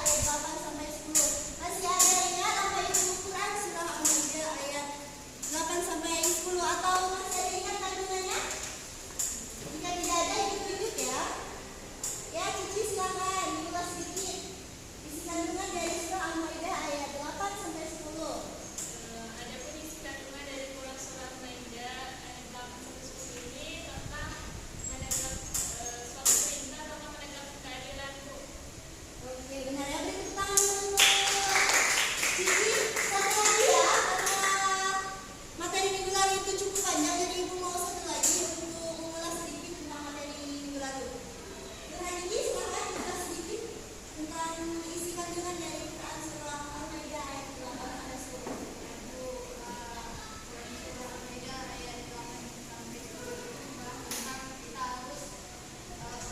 ayat 8 sampai 10. Masih ada ingat apa itu Quran surah Al-Maidah ayat 8 sampai 10 atau masih ada ingat kandungannya? Jika tidak ada ibu tunjuk ya. Ya, Cici silakan diulas sedikit. Isi kandungan dari surah Al-Maidah ayat 8 sampai 10. Adapun isi kandungan dari Quran surah Al-Maidah ayat 8 sampai 10 ini tentang menegak suatu perintah tentang menegak keadilan, Bu. Oke, benar ya. Beri tepuk tangan untuk Cici. Satu lagi ya, karena materi minggu lalu itu cukup panjang, jadi ibu mau satu lagi untuk mengulas sedikit tentang materi minggu lalu. Dengan ini silakan mengulas sedikit tentang isi kandungan dari Quran surah Al-Maidah ayat 8 sampai 10. Quran surah Al-Maidah ayat 8 sampai 10 tentang kita harus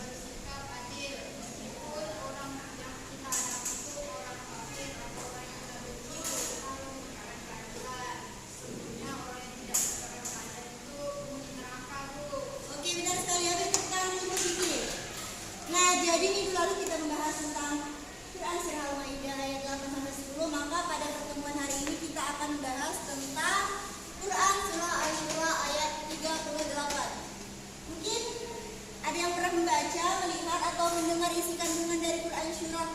bersikap adil meskipun orang yang kita hadapi itu orang kafir atau orang yang kita benci, kita harus menegakkan keadilan. Sesungguhnya orang yang tidak menegakkan keadilan itu penghuni neraka, Bu. Oke, benar sekali ya. Beri tepuk tangan untuk Cici. Nah, jadi minggu lalu kita membahas tentang Quran surah Al-Maidah ayat 8 sampai 10, maka pada pertemuan hari ini kita akan membahas tentang Quran surah Asy-Syura ayat 38. Mungkin ada yang pernah membaca, melihat atau mendengar isi kandungan dari Quran surah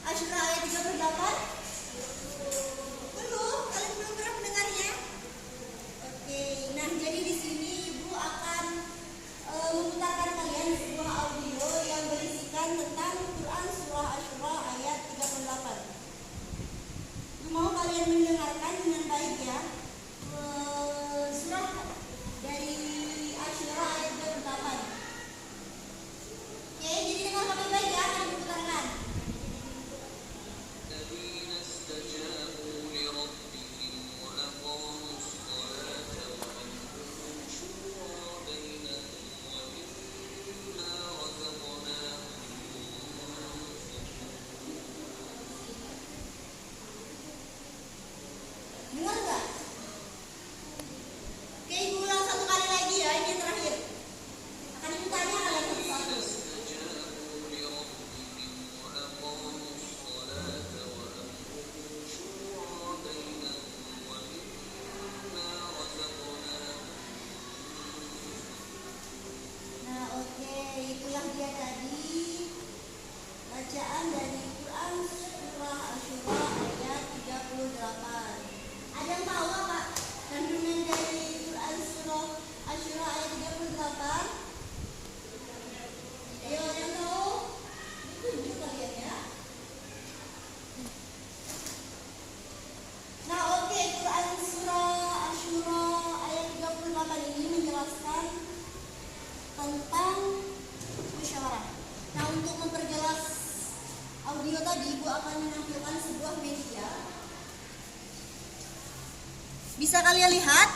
Asy-Syura ayat 38? Belum? Kalian belum pernah mendengarnya? Oke, nah jadi di sini Ibu akan memutarkan kalian sebuah audio yang berisikan tentang Quran surah Asy-Syura ayat 38. Mau kalian mendengarkan dengan baik ya. Surah dari Asy-Syura ayat 38. Oke, jadi dengar baik-baik ya, akan diputarkan. الذين استجابوا لربهم وأقاموا الصلاة وأمرهم شورى بينهم ومما رزقناهم Dengar nggak? Oke, Ibu ulang satu kali lagi ya, ini terakhir. Akan Ibu tanya kalian satu-satu. استجابوا لربهم وأقاموا الصلاة وأمرهم شورى بينهم ومما رزقناهم Nah, oke, itulah dia tadi bacaan dari Quran surah Asy-Syura ayat 38. Ada yang tahu apa kandungan dari Quran surah Asy-Syura ayat 38? Ayo, yang tahu? Ditunjuk kalian ya. Nah, oke, Quran surah Asy-Syura ayat 38 ini menjelaskan tentang musyawarah. Nah, untuk memperjelas audio tadi, Ibu akan menampilkan sebuah media. Bisa kalian lihat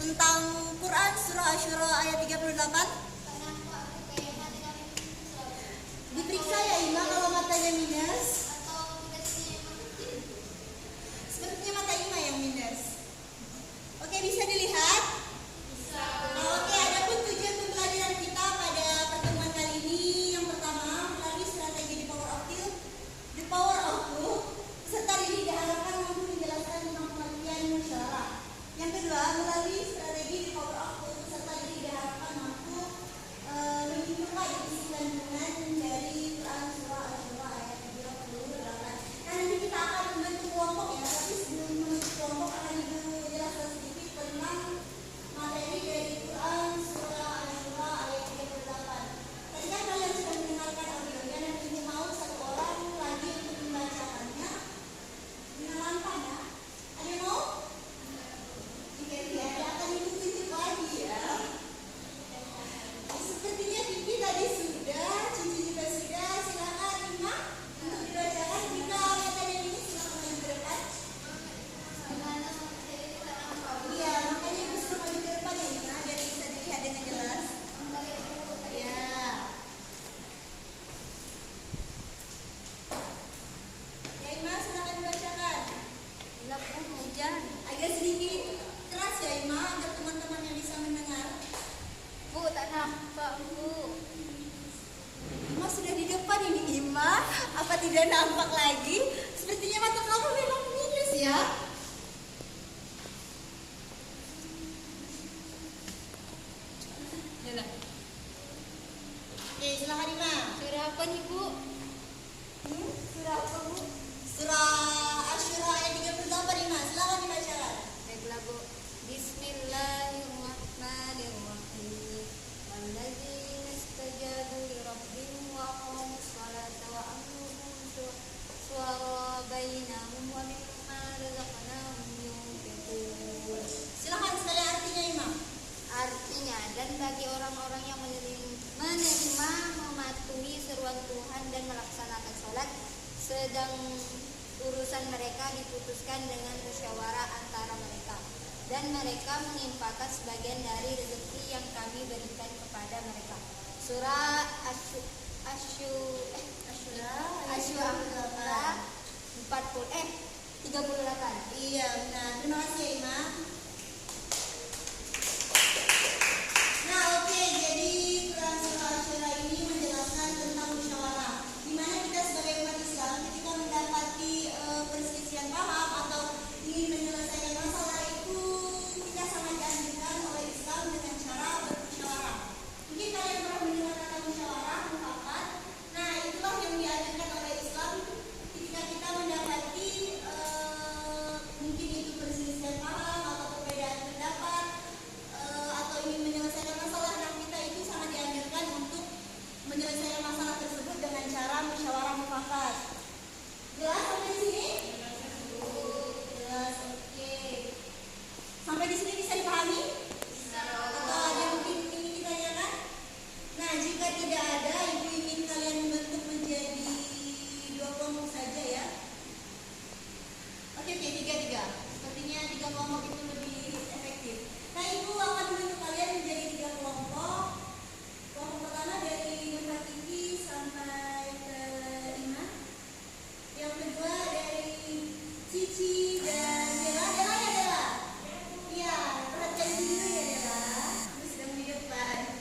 tentang Quran surah Asy-Syura ayat 38? Kenapa aku kayak mati kami Diperiksa ya Ima kalau matanya minus. atau tidak sih mati? Sepertinya mata Ima yang minus. Oke, bisa dilihat? Nah, oke, adapun tujuan pembelajaran kita pada pertemuan kali ini yang pertama melalui strategi The Power of Book. Peserta ini diharapkan mampu menjelaskan tentang pengertian musyawarah. Yang kedua, melalui strategi The Power of Book, peserta ini diharapkan mampu menyimpulkan isi kandungan dari Quran surah Asy-Syura ayat 38. Nah, nanti kita akan membentuk kelompok ya, tapi sebelum membentuk kelompok akan Ibu jelaskan sedikit tentang materi dari Quran surah Asy-Syura ayat 38. Tadi kan kalian sudah mendengarkan audionya dan Ibu mau satu orang lagi untuk membacakannya dengan lantang ya. Ada yang mau? Oke, ya, akan Ibu tunjuk lagi ya. Sepertinya Vicky tadi sudah, Cici juga sudah. Silakan Ima untuk dibacakan. Jika materi ini silakan maju ke depan. Gimana materi kita nampak? Iya, makanya Ibu suruh maju ke depan ya Ima, biar bisa dilihat dengan jelas. Ya. Ya Ima, silakan dibacakan. Gelap hujan. Agak sedikit keras ya Ima, agar teman-teman yang bisa mendengar. Bu, tak nampak, Bu. Ima sudah di depan ini Ima? Apa tidak nampak lagi? Sepertinya mata kamu memang minus ya. Oke, silakan Ima. Surah apa nih Bu? Surah apa Bu? Surah Asy-Syura ayat 38 Ima. Silakan dibacakan. Baiklah Bu. Bismillahirrahmanirrahim. Walladzina istajabu li rabbihim wa aqamus salata wa amruhum syura bainahum wa mimma razaqnahum yunfiqun. Silakan sekali artinya Ima. Artinya, dan bagi orang-orang yang menerima, mematuhi seruan Tuhan dan melaksanakan sholat, sedang urusan mereka diputuskan dengan musyawarah antara mereka, dan mereka menginfakkan sebagian dari rezeki yang kami berikan kepada mereka. Surah Asy-Syura 38. Iya, benar. Terima kasih ya Ima. Nah, oke, jadi Quran Surah Asy-Syura ini menjelaskan tentang musyawarah, di mana kita sebagai umat Islam ketika mendapati perselisihan paham atau ingin menyelesaikan masalah itu, kita sangat dianjurkan oleh Islam dengan cara bermusyawarah. Mungkin kalian pernah mendengar kata musyawarah, mufakat. Nah, itulah yang dianjurkan oleh Islam ketika kita mendapati mungkin itu perselisihan paham atau perbedaan pendapat, atau ingin menyelesaikan masalah. Nah, kita itu sangat dianjurkan untuk menyelesaikan masalah tersebut dengan cara musyawarah mufakat. Jelas sampai di sini? Jelas, oke. Sampai di sini bisa dipahami? Atau ada yang mungkin ingin ditanyakan? Nah, jika tidak ada, Ibu ingin kalian membentuk menjadi 2 kelompok saja ya. Oke, tiga. Sepertinya 3 kelompok itu lebih efektif. Nah, Ibu akan membentuk kalian menjadi 3 kelompok. Kelompok pertama dari Nur Hatiki sampai ke Ima. Yang kedua dari Cici dan Dela. Dela ya Dela? Iya, perhatian dulu ya Dela. Kamu sedang di depan.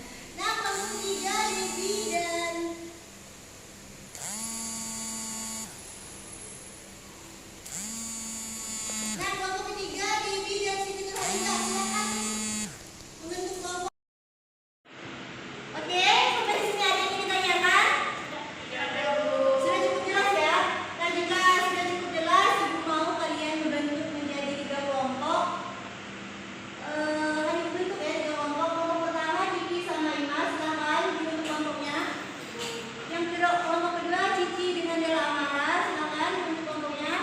Nah, kelompok ketiga Devi dan Siti Nurhaliza. Silakan membentuk kelompok. Oke, sampai di sini ada yang ingin ditanyakan? Sudah cukup jelas ya? Nah, jika sudah cukup jelas, Ibu mau kalian membentuk menjadi 3 kelompok. Kalian bentuk ya 3 kelompok. Kelompok pertama Diki sama Ima, silakan dibentuk kelompoknya. Kelompok kedua Cici dengan Dela Amara, silakan dibentuk kelompoknya.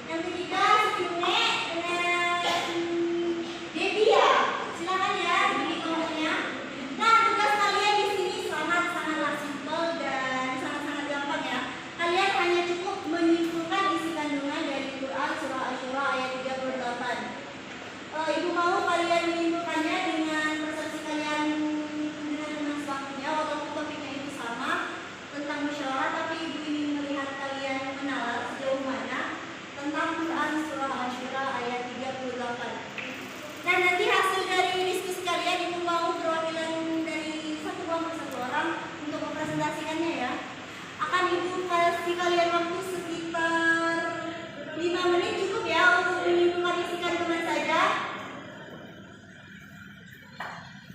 Yang ketiga Sine dengan Devi ya, silakan ya bikin kelompoknya. Nah, tugas kalian di sini sangat-sangatlah simpel dan sangat-sangat gampang ya. Kalian hanya cukup menyimpulkan isi kandungan dari Quran Surah Asy-Syura ayat 38. Ibu mau kalian menyimpulkannya dengan persepsi kalian dengan teman sebangkunya, walaupun topiknya itu sama tentang musyawarah, tapi Ibu ingin melihat kalian menalar sejauh mana tentang Quran Surah Asy-Syura ayat 38. Nah, nanti hasil dari diskusi kalian Ibu mau perwakilan dari satu orang untuk mempresentasikannya ya. Akan Ibu kasih kalian waktu sekitar 5 menit cukup ya untuk menyimpulkan isi kandungan saja.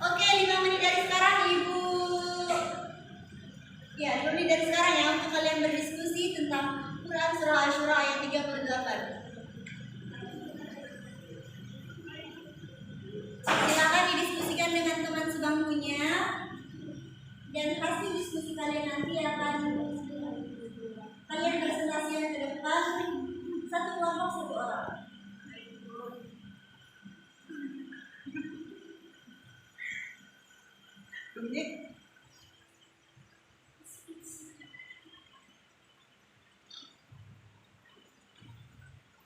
Oke, 5 menit dari sekarang Ibu. Ya, 5 menit dari sekarang ya untuk kalian berdiskusi tentang Quran Surah Asy-Syura ayat 38. Silakan didiskusikan dengan teman sebangkunya, dan hasil diskusi kalian nanti akan kalian presentasikan ke depan, satu kelompok 1 orang. Ini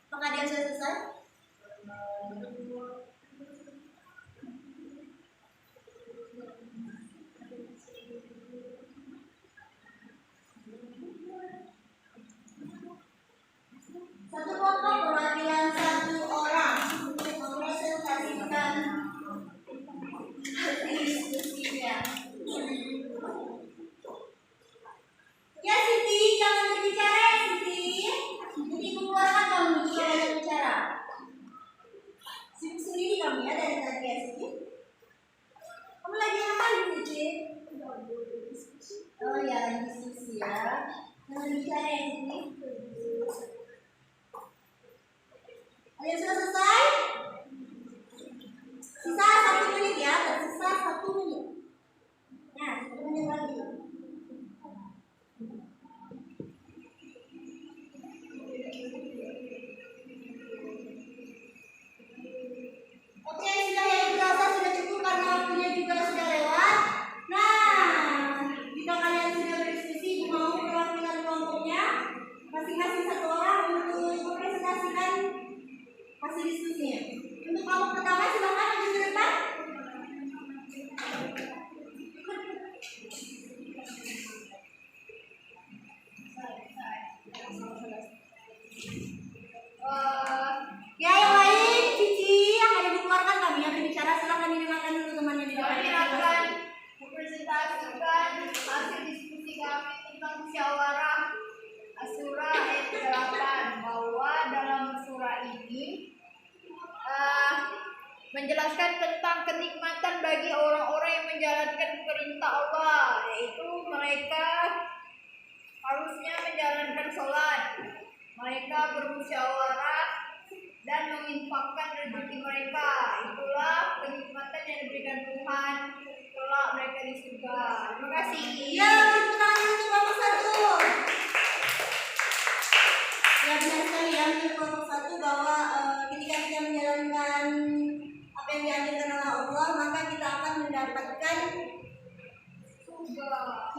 apakah dia sudah selesai? Satu kelompok perwakilan 1 orang untuk mempresentasikan hasil diskusinya. diskusinya. Untuk kelompok pertama silakan maju ke depan. Ya, yang lain, Cici yang ada dikeluarkan kami yang berbicara, silakan didengarkan dulu temannya di depan. Kami akan mempresentasikan hasil diskusi kami tentang musyawarah Asy-Syura ayat 8, bahwa dalam surah ini menjelaskan tentang kenikmatan bagi orang-orang yang menjalankan perintah Allah, yaitu mereka harusnya menjalankan sholat, mereka bermusyawarah dan menginfakkan rezeki mereka. Itulah kenikmatan yang diberikan Tuhan kelak mereka di surga. Terima kasih. Ya, tepuk tangan untuk kelompok 1. Ya, benar sekali ya, untuk kelompok 1 bahwa ketika kita menjalankan apa yang dianjurkan oleh Allah, maka kita akan mendapatkan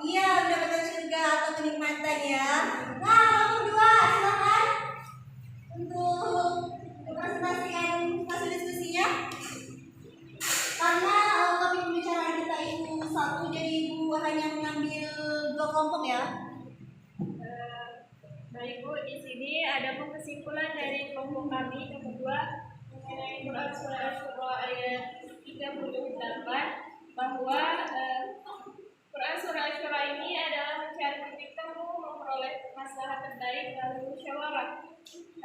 iya, mendapatkan surga atau kenikmatan ya. Nah, kelompok 2 silakan untuk mempresentasikan hasil diskusinya. Karena topik pembicaraan kita itu satu, jadi Ibu hanya mengambil 2 kelompok ya. Baik Bu, di sini ada kesimpulan dari kelompok kami yang kedua mengenai Quran surah Asy-Syura ayat 38 bahwa Quran surah Asy-Syura ini adalah mencari titik temu, memperoleh maslahat terbaik melalui musyawarah.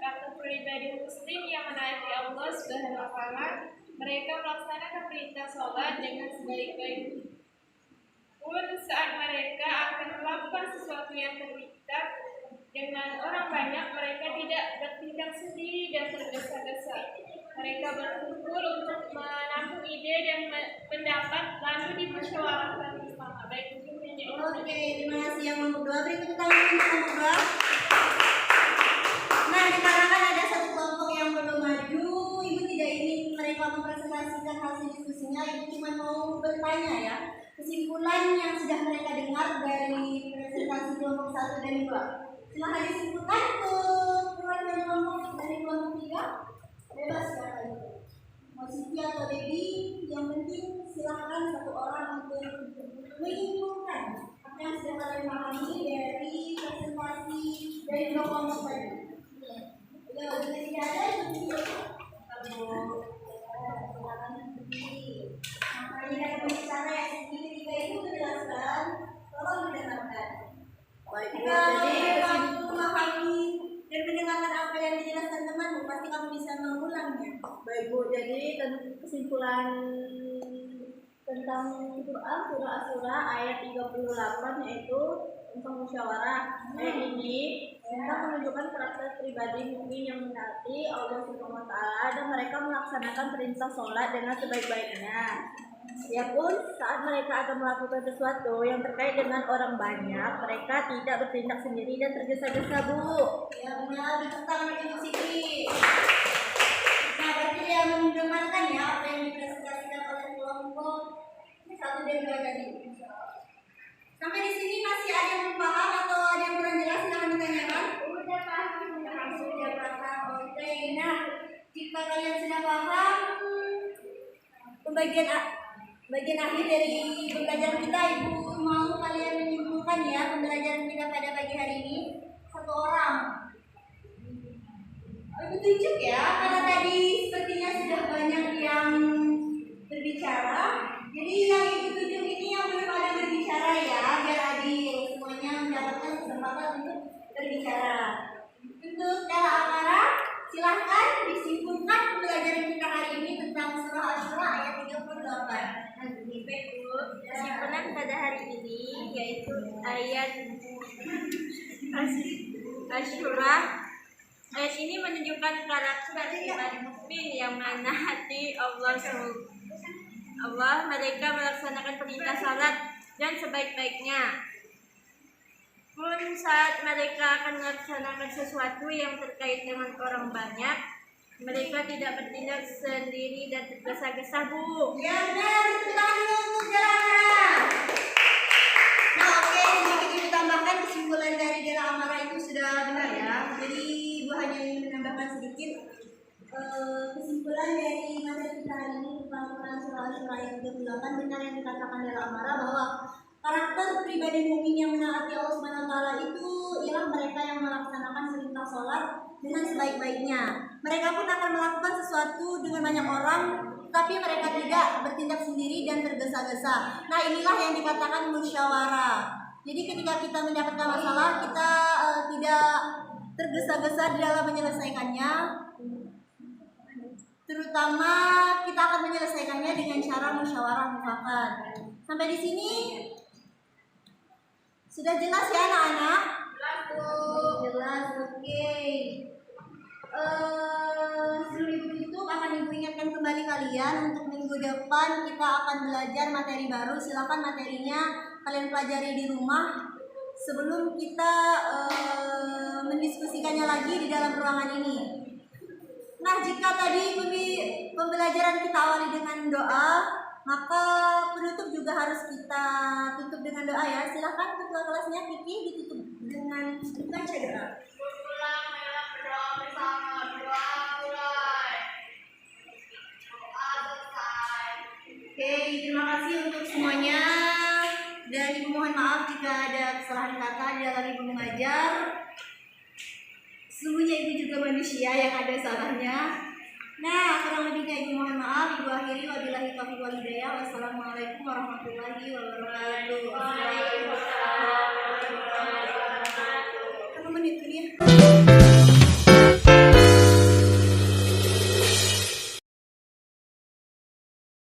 Rata pribadi muslim yang menaati Allah Subhanahu wa taala, mereka melaksanakan perintah sholat dengan sebaik-baiknya. Pun saat mereka akan melakukan sesuatu yang terlibat dengan orang banyak, mereka tidak bertindak sendiri dan tergesa-gesa. Mereka berkumpul untuk menampung ide dan pendapat, lalu dimusyawarahkan bersama. Baik itu Oke, terima kasih yang nomor 2. Berikut kita lanjut ke nomor 2. Nah, dikarenakan ada satu kelompok yang belum maju, Ibu tidak ingin mereka mempresentasikan hasil diskusinya. Ibu cuma mau bertanya ya, kesimpulan yang sudah mereka dengar dari presentasi kelompok 1 dan 2. Silahkan disimpulkan untuk keluar dari kelompok 3. Bebas silakan. Mau Siti atau Debbie, yang penting silahkan satu orang untuk menyimpulkan apa yang sudah kalian pahami dari presentasi dari 2 kelompok tadi. Ya, jika tidak ada itu silakan berdiri. Makanya dari pembicara yang ketiga itu menjelaskan, tolong didengarkan. Jadi kamu memahami dan mendengarkan apa yang dijelaskan temanmu, pasti kamu bisa mengulangnya. Baik Bu, jadi kesimpulan tentang Quran surah Asy-Syura ayat 38 yaitu tentang musyawarah. Ayat ini tentang menunjukkan karakter pribadi mukmin yang menaati Allah Subhanahu wa taala dan mereka melaksanakan perintah sholat dengan sebaik-baiknya. Ya pun saat mereka akan melakukan sesuatu yang terkait dengan orang banyak, mereka tidak bertindak sendiri dan tergesa-gesa Bu. Ya benar, tentang Ibu Siti. Nah, berarti dia mendengarkan ya apa yang dipresentasikan oleh kelompok 1 dan 2 tadi. Sampai di sini masih ada yang belum paham atau ada yang kurang jelas, silahkan ditanyakan. Udah paham. Sudah paham. Oke, nah jika kalian sudah paham, bagian akhir dari pembelajaran kita, Ibu mau kalian menyimpulkan ya pembelajaran kita pada pagi hari ini. 1 orang. Ibu tunjuk ya, karena tadi sepertinya sudah banyak yang berbicara. Jadi yang Ibu tunjuk ini yang belum ada berbicara ya, biar adil semuanya mendapatkan kesempatan untuk berbicara. Untuk Dela Amara, silahkan disimpulkan pembelajaran kita hari ini tentang surah Asy-Syura ayat 38. Kesimpulan pada hari ini yaitu ayat Asy-Syura. Ayat ini menunjukkan karakter pribadi mukmin yang menaati Allah. Mereka melaksanakan perintah salat dan sebaik-baiknya. Pun saat mereka akan melaksanakan sesuatu yang terkait dengan orang banyak, mereka tidak bertindak sendiri dan tergesa-gesa Bu. Ya benar, tepuk tangan dulu untuk Dela Amara. Nah oke, sedikit Ibu tambahkan kesimpulan dari Dela Amara itu sudah benar ya. Jadi Ibu hanya ingin menambahkan sedikit kesimpulan dari materi kita hari ini tentang Quran surah Asy-Syura ayat 38, benar yang dikatakan dalam amarah bahwa karakter pribadi mukmin yang menaati Allah Subhanahu wa taala itu ialah mereka yang melaksanakan perintah sholat dengan sebaik-baiknya. Mereka pun akan melakukan sesuatu dengan banyak orang, tapi mereka tidak bertindak sendiri dan tergesa-gesa. Nah, inilah yang dikatakan musyawarah. Jadi ketika kita mendapatkan masalah, kita tidak tergesa-gesa di dalam menyelesaikannya. Terutama kita akan menyelesaikannya dengan cara musyawarah mufakat. Sampai di sini sudah jelas ya anak-anak? Jelas, oke. Sebelum ibu tutup akan ibu ingatkan kembali kalian untuk minggu depan kita akan belajar materi baru. Silakan materinya kalian pelajari di rumah sebelum kita mendiskusikannya lagi di dalam ruangan ini. Nah, jika tadi pembelajaran kita awali dengan doa, maka penutup juga harus kita tutup dengan doa ya. Silakan ketua kelasnya Kiki ditutup dengan baca doa. Berpulang dalam berdoa bersama. Doa mulai. Doa selesai. Oke, terima kasih untuk semuanya. Dan ibu mohon maaf jika ada kesalahan kata di dalam ibu mengajar. Sesungguhnya ibu juga manusia yang ada salahnya. Nah, kurang lebihnya ibu mohon maaf. Ibu akhiri wabillahi taufiq wal hidayah. Wassalamualaikum warahmatullahi wabarakatuh. Waalaikumsalam warahmatullahi wabarakatuh. 1 menit dulu ya.